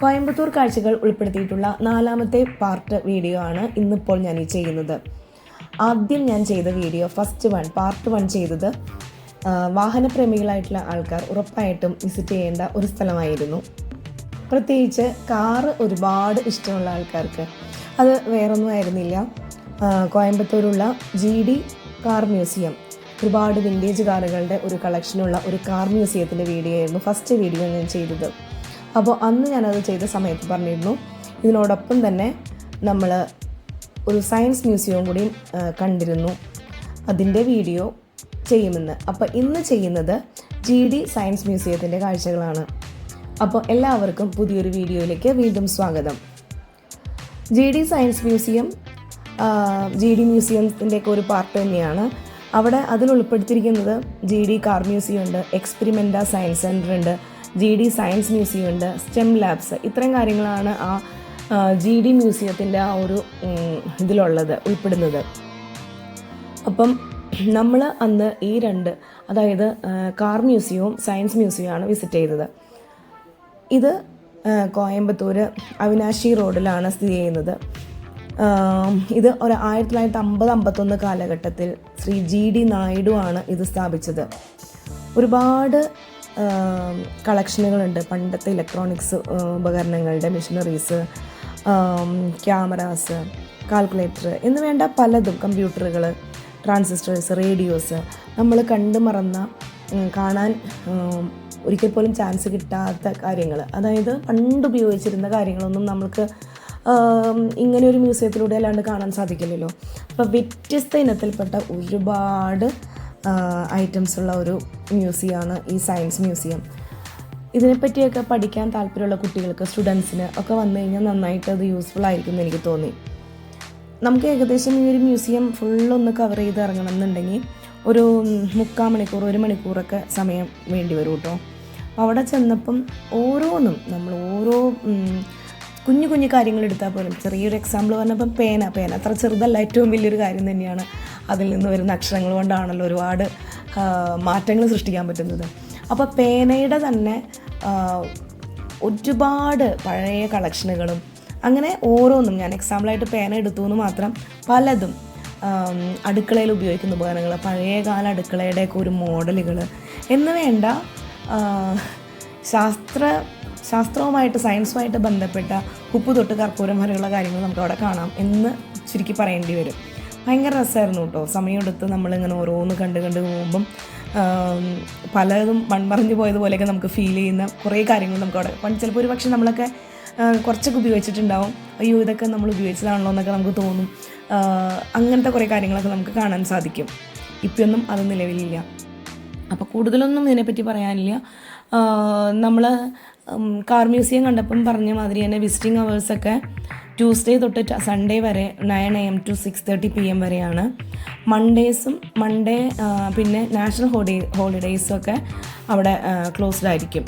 കോയമ്പത്തൂർ കാഴ്ചകൾ ഉൾപ്പെടുത്തിയിട്ടുള്ള 4ാമത്തെ part video ആണ് ഇന്നിപ്പോൾ ഞാൻ ഈ ചെയ്യുന്നത്. ആദ്യം ഞാൻ ചെയ്ത വീഡിയോ പാർട്ട് 1 ചെയ്തത് വാഹനപ്രേമികളായിട്ടുള്ള ആൾക്കാർ ഉറപ്പായിട്ടും വിസിറ്റ് ചെയ്യേണ്ട ഒരു സ്ഥലമായിരുന്നു. പ്രത്യേകിച്ച് കാറ് ഒരുപാട് ഇഷ്ടമുള്ള ആൾക്കാർക്ക്. അത് വേറൊന്നും ആയിരുന്നില്ല, കോയമ്പത്തൂരുള്ള GD കാർ മ്യൂസിയം. ഒരുപാട് വിൻറ്റേജ് കാറുകളുടെ ഒരു കളക്ഷനുള്ള ഒരു കാർ മ്യൂസിയത്തിൻ്റെ വീഡിയോ ആയിരുന്നു ഫസ്റ്റ് വീഡിയോ ഞാൻ ചെയ്തത്. അപ്പോൾ അന്ന് ഞാനത് ചെയ്ത സമയത്ത് പറഞ്ഞിരുന്നു ഇതിനോടൊപ്പം തന്നെ നമ്മൾ ഒരു സയൻസ് മ്യൂസിയവും കൂടി കണ്ടിരുന്നു, അതിൻ്റെ വീഡിയോ ചെയ്യുമെന്ന്. അപ്പോൾ ഇന്ന് ചെയ്യുന്നത് GD സയൻസ് മ്യൂസിയത്തിൻ്റെ കാഴ്ചകളാണ്. അപ്പോൾ എല്ലാവർക്കും പുതിയൊരു വീഡിയോയിലേക്ക് വീണ്ടും സ്വാഗതം. GD സയൻസ് മ്യൂസിയം GD മ്യൂസിയത്തിൻ്റെയൊക്കെ ഒരു പാർട്ട് തന്നെയാണ്. അവിടെ അതിൽ ഉൾപ്പെടുത്തിയിരിക്കുന്നത് GD കാർ മ്യൂസിയം ഉണ്ട്, എക്സ്പെരിമെൻ്റ സയൻസ് സെൻറ്റർ ഉണ്ട്, GD സയൻസ് മ്യൂസിയം ഉണ്ട്, STEM ലാബ്സ്. ഇത്രയും കാര്യങ്ങളാണ് ആ GD മ്യൂസിയത്തിൻ്റെ ആ ഒരു ഉൾപ്പെടുന്നത്. അപ്പം നമ്മൾ അന്ന് ഈ അതായത് കാർ മ്യൂസിയവും സയൻസ് മ്യൂസിയവുമാണ് വിസിറ്റ് ചെയ്തത്. ഇത് കോയമ്പത്തൂർ അവിനാശി റോഡിലാണ് സ്ഥിതി ചെയ്യുന്നത്. ഇത് ഒരു 1950-51 കാലഘട്ടത്തിൽ ശ്രീ GD നായിഡു ആണ് ഇത് സ്ഥാപിച്ചത്. ഒരുപാട് കളക്ഷനുകളുണ്ട്, പണ്ടത്തെ ഇലക്ട്രോണിക്സ് ഉപകരണങ്ങളുടെ മെഷീനറീസ്, ക്യാമറാസ്, കാൽക്കുലേറ്റർ എന്ന് വേണ്ട പലതും, കമ്പ്യൂട്ടറുകൾ, ട്രാൻസിസ്റ്റേഴ്സ്, റേഡിയോസ്, നമ്മൾ കാണാൻ ഒരിക്കൽ പോലും ചാൻസ് കിട്ടാത്ത കാര്യങ്ങൾ, അതായത് പണ്ട് ഉപയോഗിച്ചിരുന്ന കാര്യങ്ങളൊന്നും നമ്മൾക്ക് ഇങ്ങനെ ഒരു മ്യൂസിയത്തിലൂടെ അല്ലാണ്ട് കാണാൻ സാധിക്കില്ലല്ലോ. അപ്പോൾ വ്യത്യസ്ത ഇനത്തിൽപ്പെട്ട ഒരുപാട് ഐറ്റംസ് ഉള്ള ഒരു മ്യൂസിയമാണ് ഈ സയൻസ് മ്യൂസിയം. ഇതിനെപ്പറ്റിയൊക്കെ പഠിക്കാൻ താല്പര്യമുള്ള കുട്ടികൾക്ക്, സ്റ്റുഡൻസിന് ഒക്കെ വന്നു കഴിഞ്ഞാൽ നന്നായിട്ട് അത് യൂസ്ഫുൾ ആയിരിക്കും എന്ന് എനിക്ക് തോന്നി. നമുക്ക് ഏകദേശം ഈ ഒരു മ്യൂസിയം ഫുള്ളൊന്ന് കവർ ചെയ്ത് ഇറങ്ങണം എന്നുണ്ടെങ്കിൽ ഒരു 3/4 മണിക്കൂർ 1 മണിക്കൂറൊക്കെ സമയം വേണ്ടി വരും കേട്ടോ. അവിടെ ചെന്നപ്പം നമ്മൾ ഓരോ കുഞ്ഞു കുഞ്ഞു കാര്യങ്ങൾ എടുത്താൽ പോലും, ചെറിയൊരു എക്സാമ്പിൾ പറഞ്ഞപ്പം പേന അത്ര ചെറുതല്ല, ഏറ്റവും വലിയൊരു കാര്യം തന്നെയാണ്. അതിൽ നിന്ന് വരുന്ന അക്ഷരങ്ങൾ കൊണ്ടാണല്ലോ ഒരുപാട് മാറ്റങ്ങൾ സൃഷ്ടിക്കാൻ പറ്റുന്നത്. അപ്പോൾ പേനയുടെ തന്നെ ഒരുപാട് പഴയ കളക്ഷനുകളും, അങ്ങനെ ഓരോന്നും, ഞാൻ എക്സാമ്പിളായിട്ട് പേന എടുത്തു എന്ന് മാത്രം, പലതും അടുക്കളയിൽ ഉപയോഗിക്കുന്ന ഉപകരണങ്ങൾ, പഴയകാല അടുക്കളയുടെയൊക്കെ ഒരു മോഡലുകൾ എന്ന് വേണ്ട ശാസ്ത്രവുമായിട്ട് സയൻസുമായിട്ട് ബന്ധപ്പെട്ട ഉപ്പ് തൊട്ട് കർപ്പൂരം വരെയുള്ള കാര്യങ്ങൾ നമുക്ക് അവിടെ കാണാം എന്ന് ചുരുക്കി പറയേണ്ടി വരും. ഭയങ്കര രസമായിരുന്നു കേട്ടോ. സമയമെടുത്ത് നമ്മളിങ്ങനെ ഓരോന്ന് കണ്ട് പോകുമ്പം പലതും മൺമറഞ്ഞു പോയതുപോലെയൊക്കെ നമുക്ക് ഫീൽ ചെയ്യുന്ന കുറേ കാര്യങ്ങൾ നമുക്ക് അവിടെ, ചിലപ്പോൾ ഒരു പക്ഷേ നമ്മളൊക്കെ കുറച്ചൊക്കെ ഉപയോഗിച്ചിട്ടുണ്ടാവും, അയ്യോ ഇതൊക്കെ നമ്മൾ ഉപയോഗിച്ചതാണല്ലോ എന്നൊക്കെ നമുക്ക് തോന്നും. അങ്ങനത്തെ കുറേ കാര്യങ്ങളൊക്കെ നമുക്ക് കാണാൻ സാധിക്കും. ഇപ്പൊന്നും അത് നിലവിലില്ല. അപ്പോൾ കൂടുതലൊന്നും ഇതിനെപ്പറ്റി പറയാനില്ല. നമ്മൾ കാർ മ്യൂസിയം കണ്ടപ്പം പറഞ്ഞ മാതിരി തന്നെ വിസിറ്റിംഗ് അവേഴ്സൊക്കെ ട്യൂസ്ഡേ തൊട്ട് സൺഡേ വരെ 9 AM to 6:30 PM വരെയാണ്. മൺഡേ പിന്നെ നാഷണൽ ഹോളിഡേയ്സൊക്കെ അവിടെ ക്ലോസ്ഡ് ആയിരിക്കും.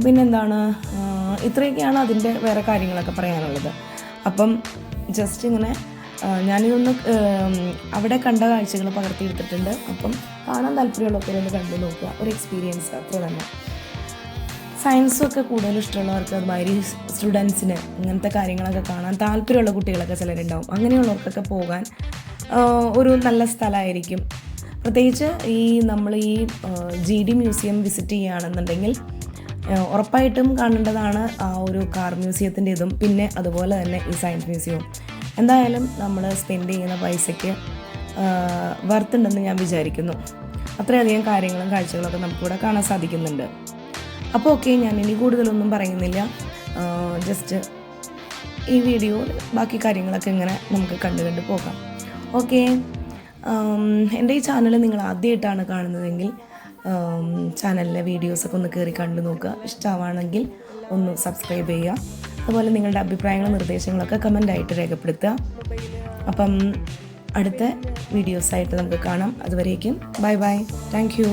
പിന്നെന്താണ്, ഇത്രയൊക്കെയാണ് അതിൻ്റെ വേറെ കാര്യങ്ങളൊക്കെ പറയാനുള്ളത്. അപ്പം ജസ്റ്റ് ഇങ്ങനെ ഞാനിതൊന്ന് അവിടെ കണ്ട കാഴ്ചകൾ പകർത്തിയെടുത്തിട്ടുണ്ട്. അപ്പം കാണാൻ താല്പര്യമുള്ളവരൊക്കെ ഒന്ന് കണ്ടു നോക്കുക, ഒരു എക്സ്പീരിയൻസ് അത്ര തന്നെ. സയൻസൊക്കെ കൂടുതൽ ഇഷ്ടമുള്ളവർക്ക്, അതുമാതിരി സ്റ്റുഡൻസിന് ഇങ്ങനത്തെ കാര്യങ്ങളൊക്കെ കാണാൻ താല്പര്യമുള്ള കുട്ടികളൊക്കെ ചിലരുണ്ടാവും. അങ്ങനെയുള്ളവർക്കൊക്കെ പോകാൻ ഒരു നല്ല സ്ഥലമായിരിക്കും. പ്രത്യേകിച്ച് നമ്മൾ ഈ GD മ്യൂസിയം വിസിറ്റ് ചെയ്യുകയാണെന്നുണ്ടെങ്കിൽ ഉറപ്പായിട്ടും കാണേണ്ടതാണ് ആ ഒരു കാർ മ്യൂസിയത്തിൻ്റെ ഇതും, പിന്നെ അതുപോലെ തന്നെ ഈ സയൻസ് മ്യൂസിയവും. എന്തായാലും നമ്മൾ സ്പെൻഡ് ചെയ്യുന്ന പൈസയ്ക്ക് വർത്തുണ്ടെന്ന് ഞാൻ വിചാരിക്കുന്നു. അത്രയധികം കാര്യങ്ങളും കാഴ്ചകളൊക്കെ നമുക്കിവിടെ കാണാൻ സാധിക്കുന്നുണ്ട്. അപ്പോൾ ഓക്കെ, ഞാൻ ഇനി കൂടുതലൊന്നും പറയുന്നില്ല. ജസ്റ്റ് ഈ വീഡിയോ ബാക്കി കാര്യങ്ങളൊക്കെ ഇങ്ങനെ നമുക്ക് കണ്ടു പോകാം. ഓക്കെ, എൻ്റെ ഈ ചാനൽ നിങ്ങൾ ആദ്യമായിട്ടാണ് കാണുന്നതെങ്കിൽ ചാനലിലെ വീഡിയോസൊക്കെ ഒന്ന് കയറി കണ്ടു നോക്കുക. ഇഷ്ടമാണെങ്കിൽ ഒന്ന് സബ്സ്ക്രൈബ് ചെയ്യുക. അതുപോലെ നിങ്ങളുടെ അഭിപ്രായങ്ങളും നിർദ്ദേശങ്ങളൊക്കെ കമൻ്റായിട്ട് രേഖപ്പെടുത്തുക. അപ്പം അടുത്ത വീഡിയോസായിട്ട് നമുക്ക് കാണാം. അതുവരേക്കും ബൈ. Thank you.